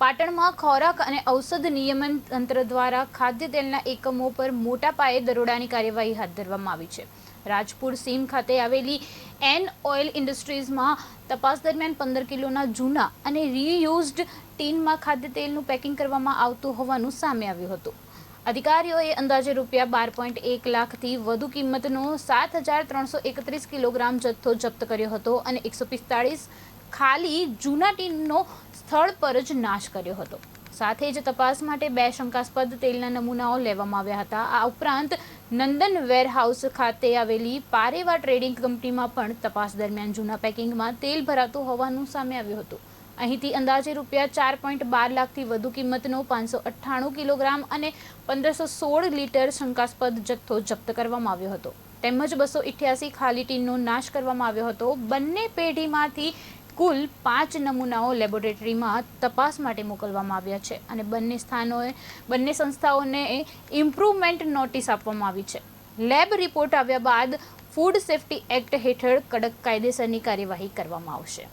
પાટણમાં ખોરાક અને ઔષધ નિયમન તંત્ર દ્વારા ખાદ્ય તેલના એકમો પર મોટા પાયે દરોડાની કાર્યવાહી હાથ ધરવામાં આવી છે. રાજપુર સીમ ખાતે આવેલી એન ઓઇલ ઇન્ડસ્ટ્રીઝમાં તપાસ દરમિયાન 15 કિલોના જૂના અને રીયુઝડ ટીનમાં ખાદ્ય તેલનું પેકિંગ કરવામાં આવતું હોવાનું સામે આવ્યું હતું. અધિકારીઓએ અંદાજે ₹12.1 લાખથી વધુ કિંમતનો 7,331 કિલોગ્રામ જથ્થો જપ્ત કર્યો હતો અને 145 ખાલી જૂના ટીનનો સ્થળ પર જ નાશ કર્યો હતો. સાથે જ તપાસ માટે 2 શંકાસ્પદ તેલના નમૂનાઓ લેવામાં આવ્યા હતા. આ ઉપરાંત નંદન વેરહાઉસ ખાતે આવેલી પારેવા ટ્રેડિંગ કંપનીમાં પણ તપાસ દરમિયાન જૂના પેકિંગમાં તેલ ભરાતું હોવાનું સામે આવ્યું હતું. અહીંથી અંદાજે ₹4.12 લાખથી વધુ કિંમતનો 598 કિલોગ્રામ અને 1516 લીટર શંકાસ્પદ જથ્થો જપ્ત કરવામાં આવ્યો હતો. તેમજ 288 ખાલી ટીનનો નાશ કરવામાં આવ્યો હતો. બંને પેઢીમાંથી કુલ 5 નમૂનાઓ લેબોરેટરીમાં તપાસ માટે મોકલવામાં આવ્યા છે અને બંને સંસ્થાઓને ઇમ્પ્રુવમેન્ટ નોટિસ આપવામાં આવી છે. લેબ રિપોર્ટ આવ્યા બાદ ફૂડ સેફ્ટી એક્ટ હેઠળ કડક કાયદેસરની કાર્યવાહી કરવામાં આવશે.